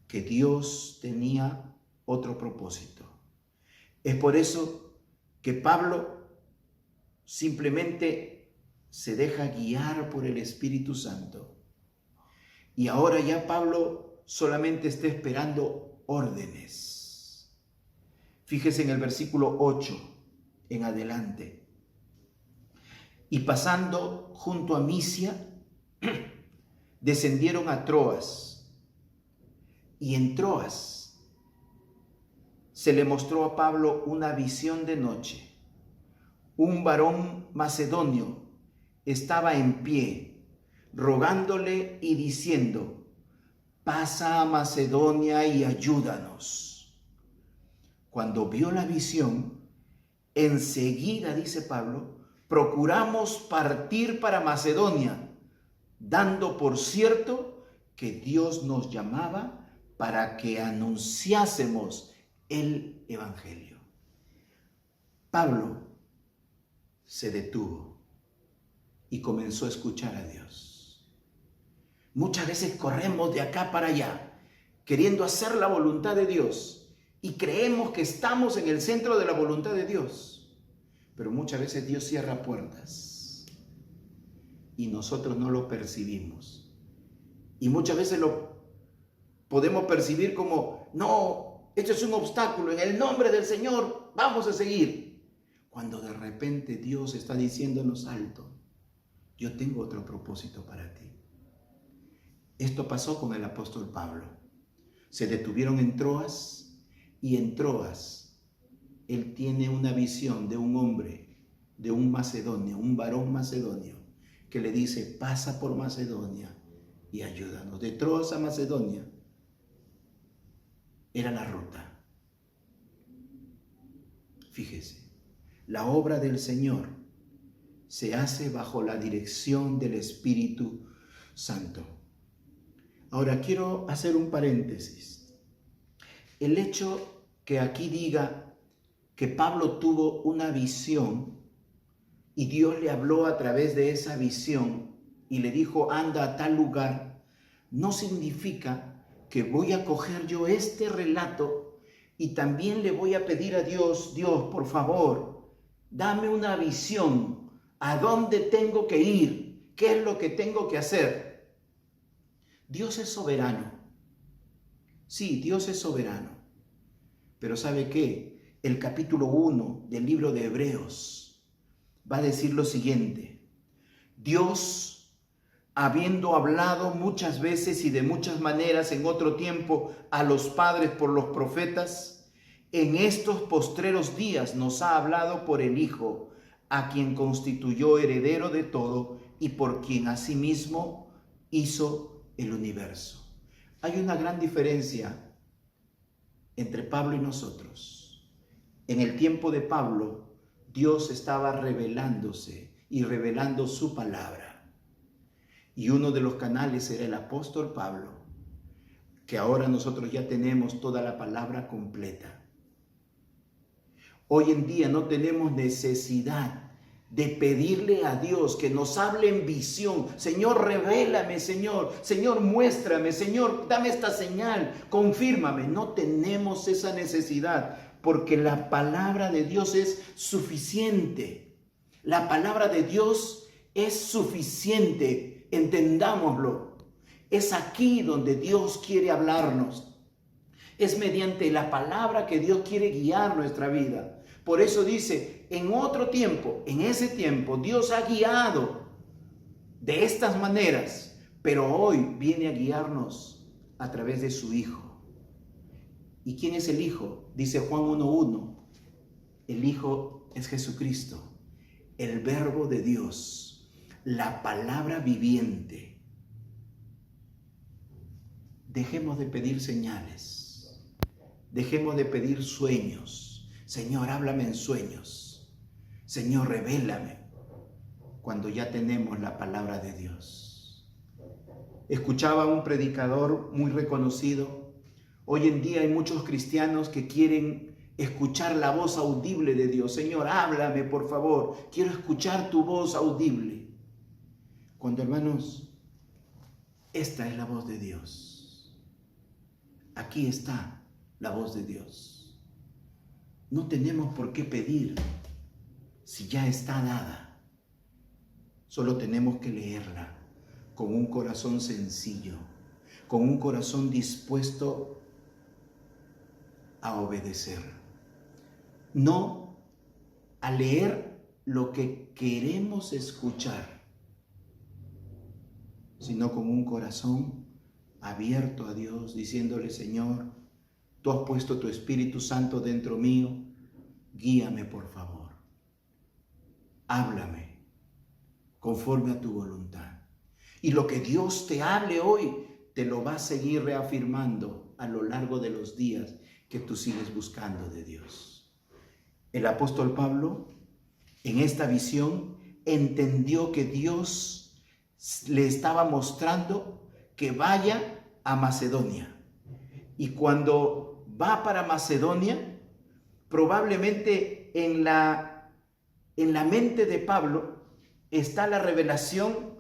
que Dios tenía otro propósito. Es por eso que Pablo simplemente se deja guiar por el Espíritu Santo Y ahora ya Pablo solamente está esperando órdenes. Fíjese en el versículo 8 en adelante. Y pasando junto a Misia, descendieron a Troas. Y en Troas se le mostró a Pablo una visión de noche. Un varón macedonio estaba en pie, rogándole y diciendo: pasa a Macedonia y ayúdanos. Cuando vio la visión, enseguida, dice Pablo, procuramos partir para Macedonia, dando por cierto que Dios nos llamaba para que anunciásemos el Evangelio. Pablo se detuvo y comenzó a escuchar a Dios. Muchas veces corremos de acá para allá, queriendo hacer la voluntad de Dios, y creemos que estamos en el centro de la voluntad de Dios. Pero muchas veces Dios cierra puertas y nosotros no lo percibimos. Y muchas veces lo podemos percibir como: no, esto es un obstáculo, en el nombre del Señor vamos a seguir. Cuando de repente Dios está diciéndonos: alto, yo tengo otro propósito para ti. Esto pasó con el apóstol Pablo. Se detuvieron en Troas, y en Troas él tiene una visión de un hombre, de un macedonio, un varón macedonio, que le dice: pasa por Macedonia y ayúdanos. De Troas a Macedonia era la ruta. Fíjese, la obra del Señor se hace bajo la dirección del Espíritu Santo. Ahora quiero hacer un paréntesis. El hecho que aquí diga que Pablo tuvo una visión y Dios le habló a través de esa visión y le dijo: anda a tal lugar, no significa que voy a coger yo este relato y también le voy a pedir a Dios: Dios, por favor, dame una visión, ¿a dónde tengo que ir? ¿Qué es lo que tengo que hacer? Dios es soberano. Sí, Dios es soberano. Pero ¿sabe qué? El capítulo 1 del libro de Hebreos va a decir lo siguiente: Dios, habiendo hablado muchas veces y de muchas maneras en otro tiempo a los padres por los profetas, en estos postreros días nos ha hablado por el Hijo, a quien constituyó heredero de todo y por quien asimismo hizo el universo. Hay una gran diferencia entre Pablo y nosotros. En el tiempo de Pablo, Dios estaba revelándose y revelando su palabra. Y uno de los canales era el apóstol Pablo, que ahora nosotros ya tenemos toda la palabra completa. Hoy en día no tenemos necesidad de pedirle a Dios que nos hable en visión. Señor, revélame, Señor. Señor, muéstrame. Señor, dame esta señal. Confírmame. No tenemos esa necesidad porque la palabra de Dios es suficiente. La palabra de Dios es suficiente. Entendámoslo. Es aquí donde Dios quiere hablarnos. Es mediante la palabra que Dios quiere guiar nuestra vida. Por eso dice, en otro tiempo, en ese tiempo, Dios ha guiado de estas maneras, pero hoy viene a guiarnos a través de su Hijo. ¿Y quién es el Hijo? Dice Juan 1:1. El Hijo es Jesucristo, el Verbo de Dios, la palabra viviente. Dejemos de pedir señales, dejemos de pedir sueños. Señor, háblame en sueños. Señor, revélame. Cuando ya tenemos la palabra de Dios. Escuchaba a un predicador muy reconocido. Hoy en día hay muchos cristianos que quieren escuchar la voz audible de Dios. Señor, háblame, por favor. Quiero escuchar tu voz audible. Cuando, hermanos, esta es la voz de Dios. Aquí está la voz de Dios. No tenemos por qué pedir si ya está dada. Solo tenemos que leerla con un corazón sencillo, con un corazón dispuesto a obedecer. No a leer lo que queremos escuchar, sino con un corazón abierto a Dios, diciéndole: Señor, tú has puesto tu Espíritu Santo dentro mío, guíame por favor, háblame conforme a tu voluntad. Y lo que Dios te hable hoy, te lo va a seguir reafirmando a lo largo de los días que tú sigues buscando de Dios. El apóstol Pablo, en esta visión, entendió que Dios le estaba mostrando que vaya a Macedonia. Y cuando va para Macedonia, probablemente en la mente de Pablo está la revelación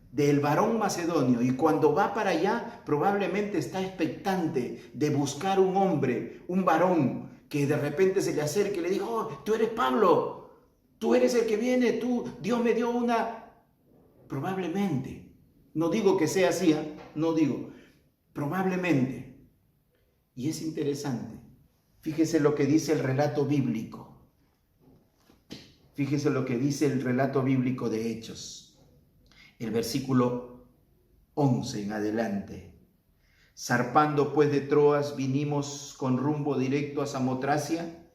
del varón macedonio, y cuando va para allá probablemente está expectante de buscar un hombre, un varón, que de repente se le acerque y le diga: oh, tú eres Pablo, tú eres el que viene, Dios me dio una... Probablemente, no digo que sea así, no digo, probablemente. Y es interesante, fíjese lo que dice el relato bíblico, fíjese lo que dice el relato bíblico de Hechos. El versículo 11 en adelante. Zarpando pues de Troas, vinimos con rumbo directo a Samotracia,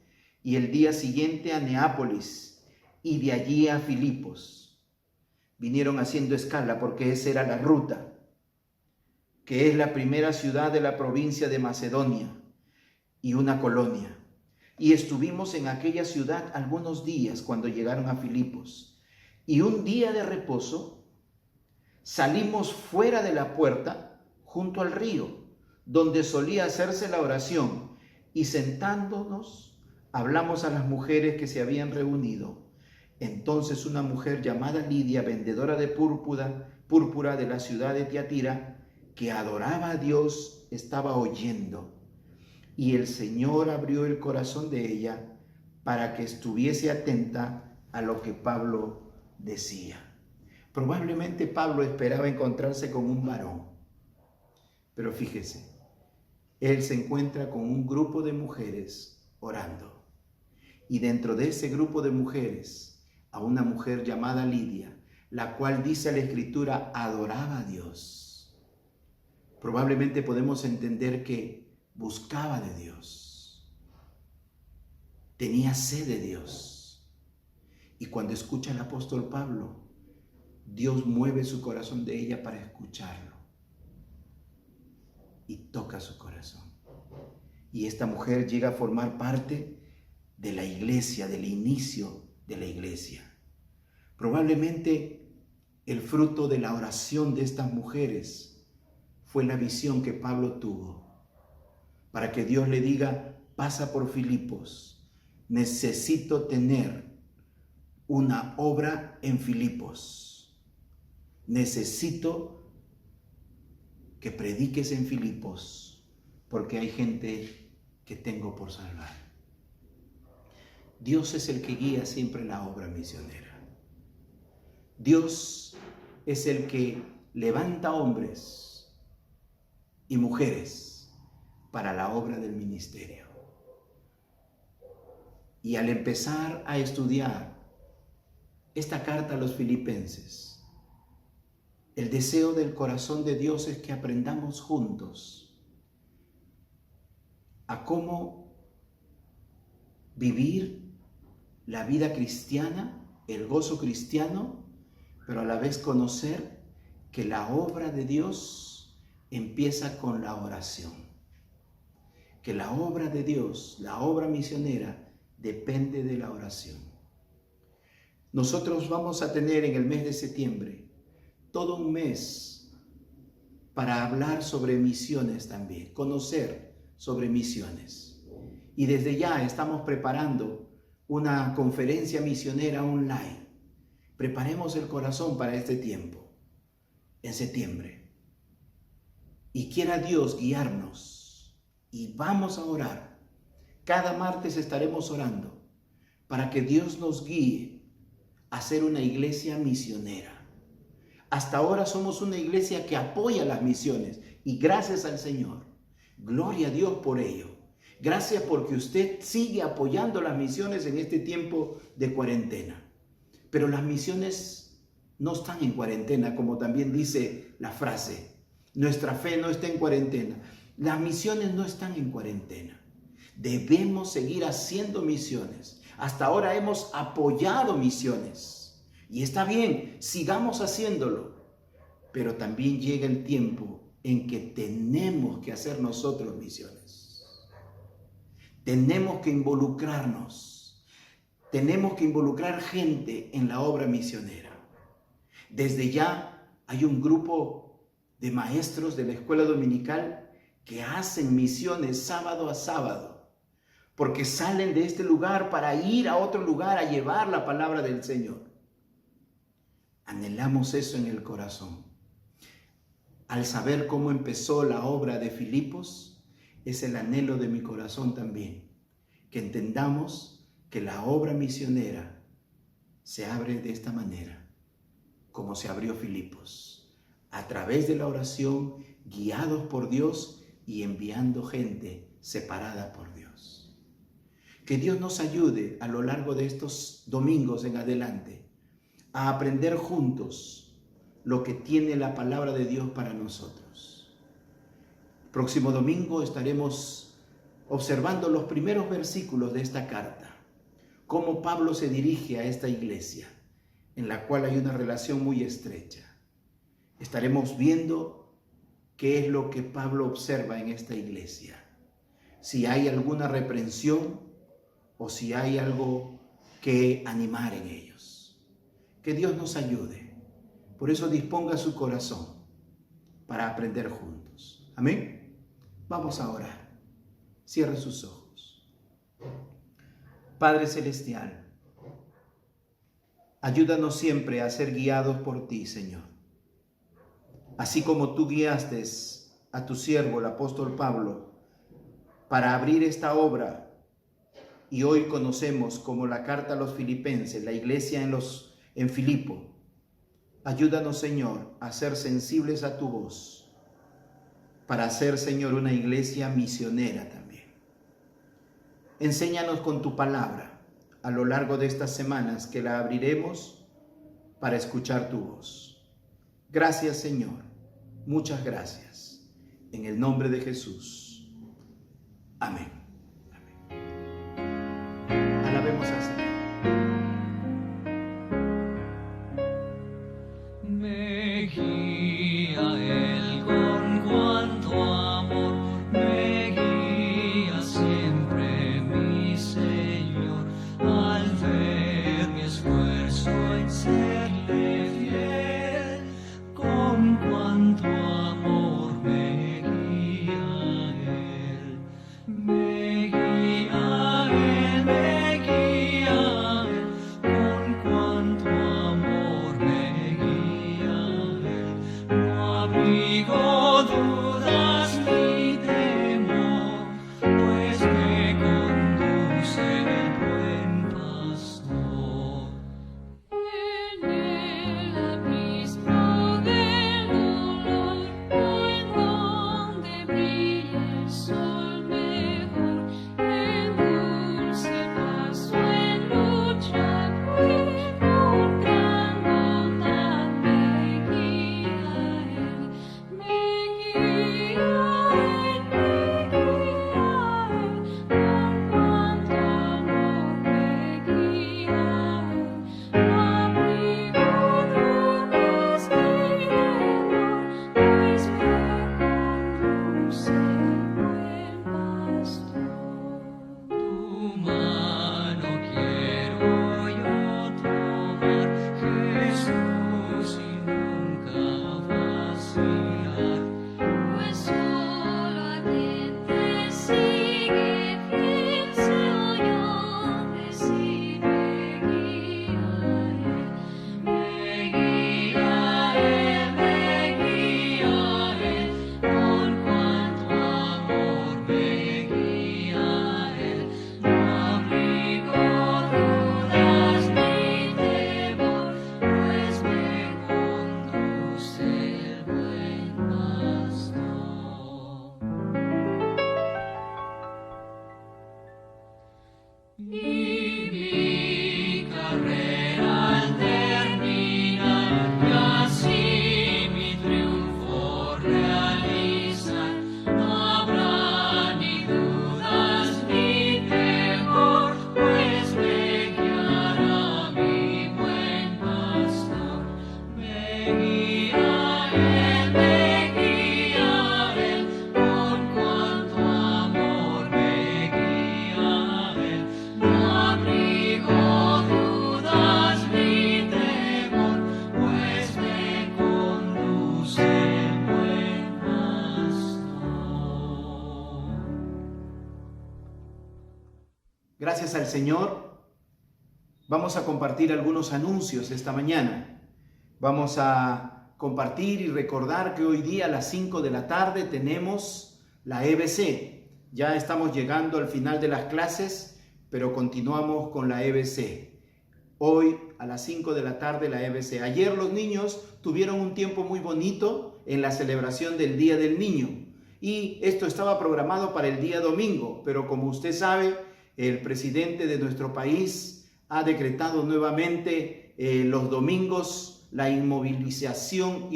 y el día siguiente a Neápolis, y de allí a Filipos. Vinieron haciendo escala porque esa era la ruta, que es la primera ciudad de la provincia de Macedonia y una colonia. Y estuvimos en aquella ciudad algunos días cuando llegaron a Filipos. Y un día de reposo salimos fuera de la puerta junto al río, donde solía hacerse la oración, y sentándonos hablamos a las mujeres que se habían reunido. Entonces una mujer llamada Lidia, vendedora de púrpura de la ciudad de Tiatira, que adoraba a Dios, estaba oyendo. Y el Señor abrió el corazón de ella para que estuviese atenta a lo que Pablo decía. Probablemente Pablo esperaba encontrarse con un varón, pero fíjese, él se encuentra con un grupo de mujeres orando, y dentro de ese grupo de mujeres, a una mujer llamada Lidia, la cual, dice la Escritura, adoraba a Dios. Probablemente podemos entender que buscaba de Dios, tenía sed de Dios, y cuando escucha al apóstol Pablo, Dios mueve su corazón de ella para escucharlo y toca su corazón. Y esta mujer llega a formar parte de la iglesia, del inicio de la iglesia. Probablemente el fruto de la oración de estas mujeres fue la visión que Pablo tuvo, para que Dios le diga: pasa por Filipos, necesito tener una obra en Filipos. Necesito que prediques en Filipos, porque hay gente que tengo por salvar. Dios es el que guía siempre la obra misionera. Dios es el que levanta hombres y mujeres para la obra del ministerio. Y al empezar a estudiar esta carta a los filipenses, el deseo del corazón de Dios es que aprendamos juntos a cómo vivir la vida cristiana, el gozo cristiano, pero a la vez conocer que la obra de Dios empieza con la oración. Que la obra de Dios, la obra misionera, depende de la oración. Nosotros vamos a tener en el mes de septiembre todo un mes para hablar sobre misiones también, conocer sobre misiones. Y desde ya estamos preparando una conferencia misionera online. Preparemos el corazón para este tiempo, en septiembre. Y quiera Dios guiarnos. Y vamos a orar. Cada martes estaremos orando para que Dios nos guíe a ser una iglesia misionera. Hasta ahora somos una iglesia que apoya las misiones, Y gracias al Señor. Gloria a Dios por ello. Gracias porque usted sigue apoyando las misiones en este tiempo de cuarentena. Pero las misiones no están en cuarentena, como también dice la frase. Nuestra fe no está en cuarentena. Las misiones no están en cuarentena. Debemos seguir haciendo misiones. Hasta ahora hemos apoyado misiones. Y está bien, sigamos haciéndolo. Pero también llega el tiempo en que tenemos que hacer nosotros misiones. Tenemos que involucrarnos. Tenemos que involucrar gente en la obra misionera. Desde ya hay un grupo de maestros de la escuela dominical que hacen misiones sábado a sábado, porque salen de este lugar para ir a otro lugar a llevar la palabra del Señor. Anhelamos eso en el corazón. Al saber cómo empezó la obra de Filipos, es el anhelo de mi corazón también, que entendamos que la obra misionera se abre de esta manera, como se abrió Filipos, a través de la oración, guiados por Dios y enviando gente separada por Dios. Que Dios nos ayude a lo largo de estos domingos en adelante a aprender juntos lo que tiene la palabra de Dios para nosotros. Próximo domingo estaremos observando los primeros versículos de esta carta, cómo Pablo se dirige a esta iglesia, en la cual hay una relación muy estrecha. Estaremos viendo qué es lo que Pablo observa en esta iglesia, si hay alguna reprensión o si hay algo que animar en ellos. Que Dios nos ayude. Por eso disponga su corazón para aprender juntos. Amén. Vamos a orar. Cierre sus ojos. Padre Celestial, ayúdanos siempre a ser guiados por ti, Señor. Así como tú guiaste a tu siervo, el apóstol Pablo, para abrir esta obra, y hoy conocemos como la carta a los filipenses, la iglesia en Filipo. Ayúdanos, Señor, a ser sensibles a tu voz, para ser, Señor, una iglesia misionera también. Enséñanos con tu palabra a lo largo de estas semanas que la abriremos para escuchar tu voz. Gracias, Señor. Muchas gracias. En el nombre de Jesús. Amén. Amén. Alabemos al Señor. Me guía Él con cuanto amor, me guía siempre mi Señor, al ver mi esfuerzo en serle fiel, con cuanto amor me guía Él. Gracias al Señor. Vamos a compartir algunos anuncios esta mañana. Vamos a compartir y recordar que hoy día a las 5 de la tarde tenemos la EBC. Ya estamos llegando al final de las clases, pero continuamos con la EBC. Hoy a las 5 de la tarde la EBC. Ayer los niños tuvieron un tiempo muy bonito en la celebración del Día del Niño. Y esto estaba programado para el día domingo, pero como usted sabe, el presidente de nuestro país ha decretado nuevamente los domingos la inmovilización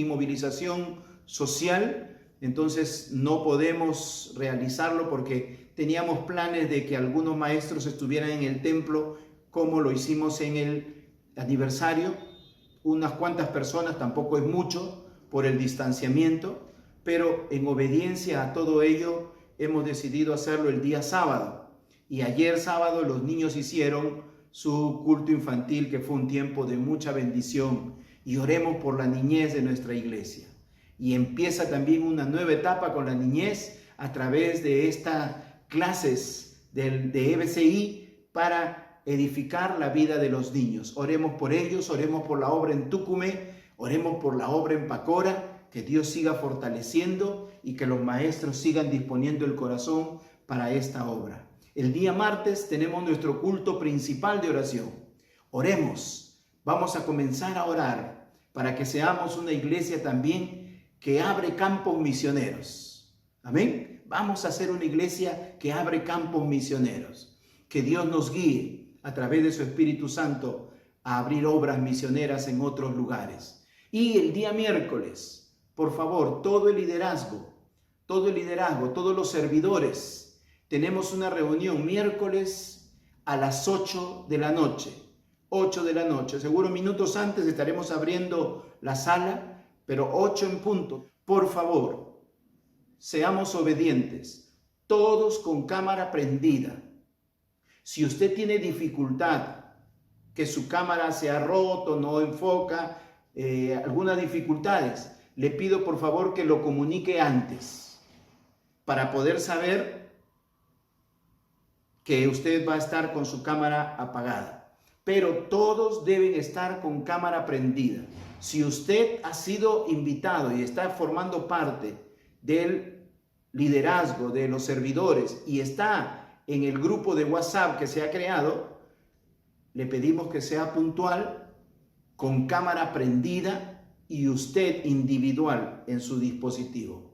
social. Entonces no podemos realizarlo porque teníamos planes de que algunos maestros estuvieran en el templo, como lo hicimos en el aniversario. Unas cuantas personas, tampoco es mucho por el distanciamiento, pero en obediencia a todo ello hemos decidido hacerlo el día sábado. Y ayer sábado los niños hicieron su culto infantil, que fue un tiempo de mucha bendición. Y oremos por la niñez de nuestra iglesia. Y empieza también una nueva etapa con la niñez a través de estas clases de EBCI para edificar la vida de los niños. Oremos por ellos, oremos por la obra en Tucumé, oremos por la obra en Pacora, que Dios siga fortaleciendo y que los maestros sigan disponiendo el corazón para esta obra. El día martes tenemos nuestro culto principal de oración. Oremos, vamos a comenzar a orar para que seamos una iglesia también que abre campos misioneros. Amén. Vamos a ser una iglesia que abre campos misioneros. Que Dios nos guíe a través de su Espíritu Santo a abrir obras misioneras en otros lugares. Y el día miércoles, por favor, todo el liderazgo, todos los servidores, tenemos una reunión miércoles a las 8 de la noche. 8 de la noche. Seguro minutos antes estaremos abriendo la sala, pero 8 en punto. Por favor, seamos obedientes. Todos con cámara prendida. Si usted tiene dificultad, que su cámara se ha roto, no enfoca, algunas dificultades, le pido por favor que lo comunique antes para poder saber que usted va a estar con su cámara apagada. Pero todos deben estar con cámara prendida. Si usted ha sido invitado y está formando parte del liderazgo de los servidores y está en el grupo de WhatsApp que se ha creado, le pedimos que sea puntual, con cámara prendida y usted individual en su dispositivo.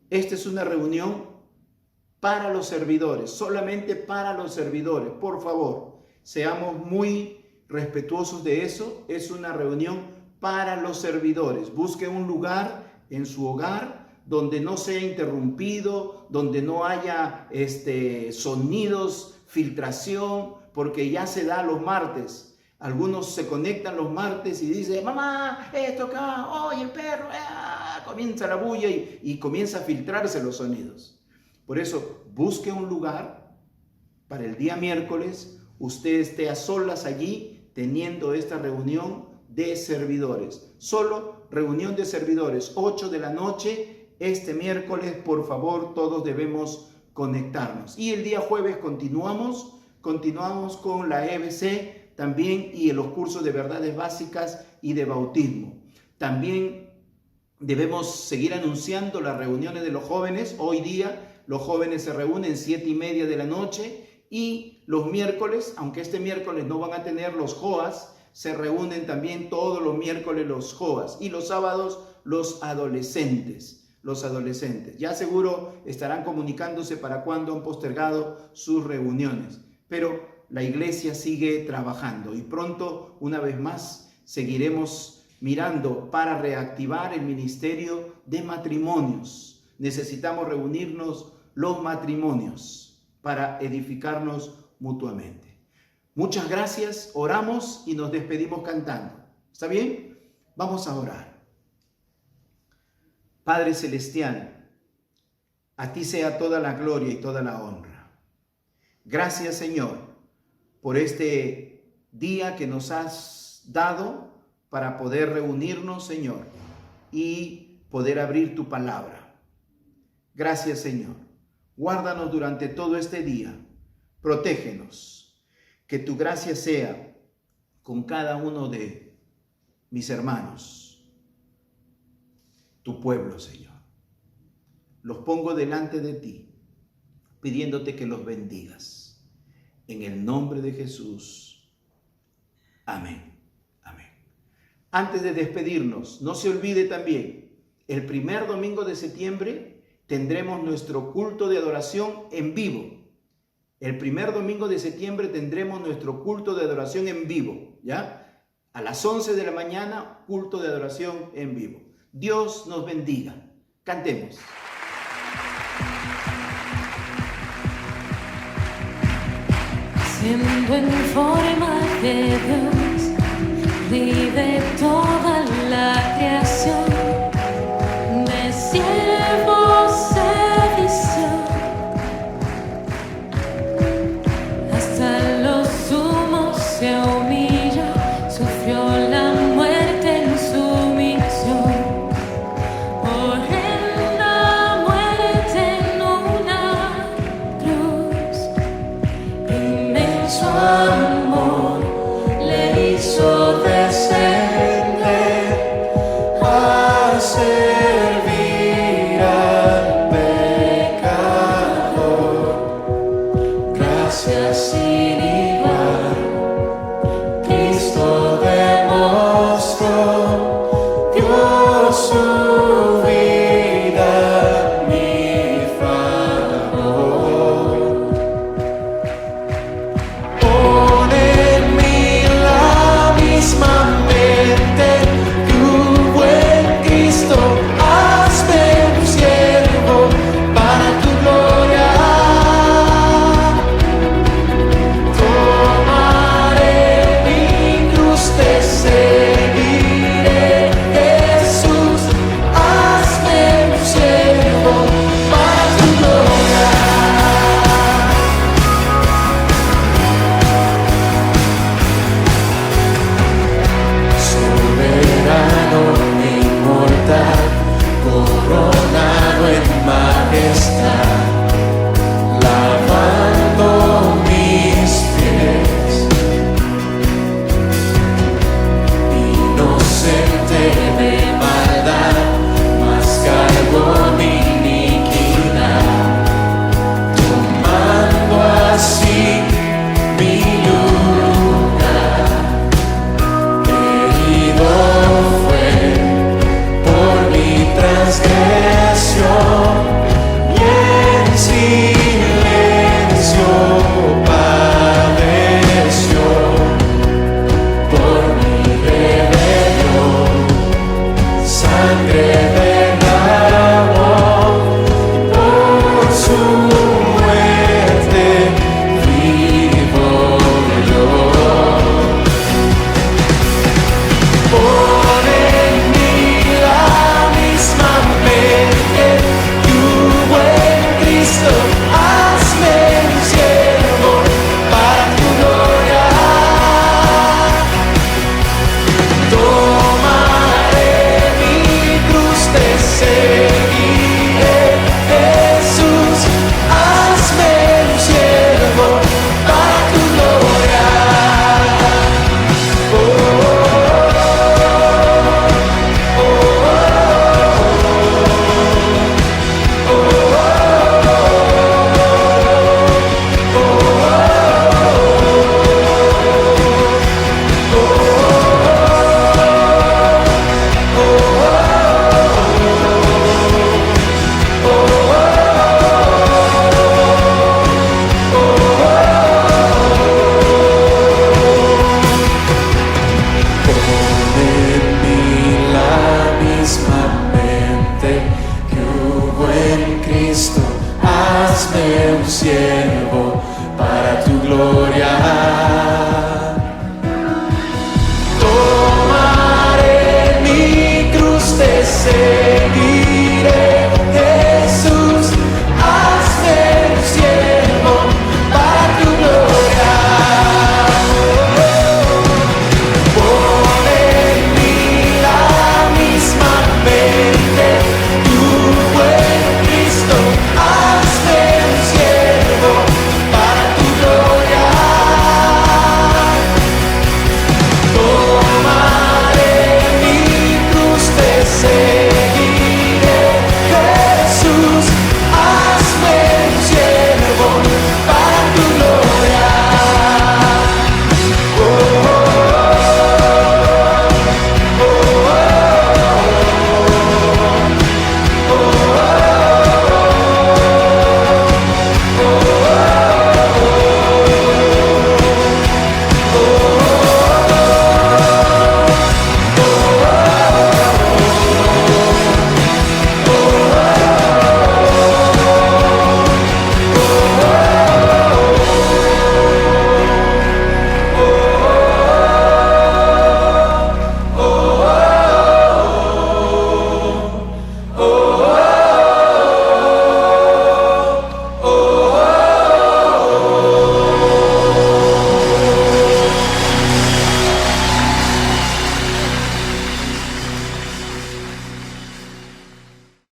Esta es una reunión para los servidores, solamente para los servidores. Por favor, seamos muy respetuosos de eso. Es una reunión para los servidores. Busque un lugar en su hogar donde no sea interrumpido, donde no haya sonidos, filtración, porque ya se da los martes. Algunos se conectan los martes y dicen, mamá, esto acá, oye, el perro, comienza la bulla y comienza a filtrarse los sonidos. Por eso, busque un lugar para el día miércoles, usted esté a solas allí teniendo esta reunión de servidores. Solo reunión de servidores, 8 de la noche, este miércoles, por favor, todos debemos conectarnos. Y el día jueves continuamos con la EBC también y en los cursos de verdades básicas y de bautismo. También debemos seguir anunciando las reuniones de los jóvenes. Hoy día los jóvenes se reúnen 7:30 de la noche y los miércoles, aunque este miércoles no van a tener los JOAS, se reúnen también todos los miércoles los JOAS y los sábados los adolescentes. Ya seguro estarán comunicándose para cuándo han postergado sus reuniones. Pero la iglesia sigue trabajando y pronto, una vez más, seguiremos mirando para reactivar el ministerio de matrimonios. Necesitamos reunirnos los matrimonios para edificarnos mutuamente. Muchas gracias, oramos y nos despedimos cantando. ¿Está bien? Vamos a orar. Padre Celestial, a ti sea toda la gloria y toda la honra. Gracias, Señor, por este día que nos has dado para poder reunirnos, Señor, y poder abrir tu palabra. Gracias, Señor. Guárdanos durante todo este día. Protégenos. Que tu gracia sea con cada uno de mis hermanos, tu pueblo, Señor. Los pongo delante de ti, pidiéndote que los bendigas. En el nombre de Jesús. Amén. Amén. Antes de despedirnos, no se olvide también, el primer domingo de septiembre tendremos nuestro culto de adoración en vivo. El primer domingo de septiembre tendremos nuestro culto de adoración en vivo, ¿ya? A las 11 de la mañana, culto de adoración en vivo. Dios nos bendiga. Cantemos. Siendo en forma de Dios, vive toda la creación, de siervo servicio, hasta lo sumo se humilla, sufrió la muerte en sumisión, horrenda muerte en una cruz. Su amor le hizo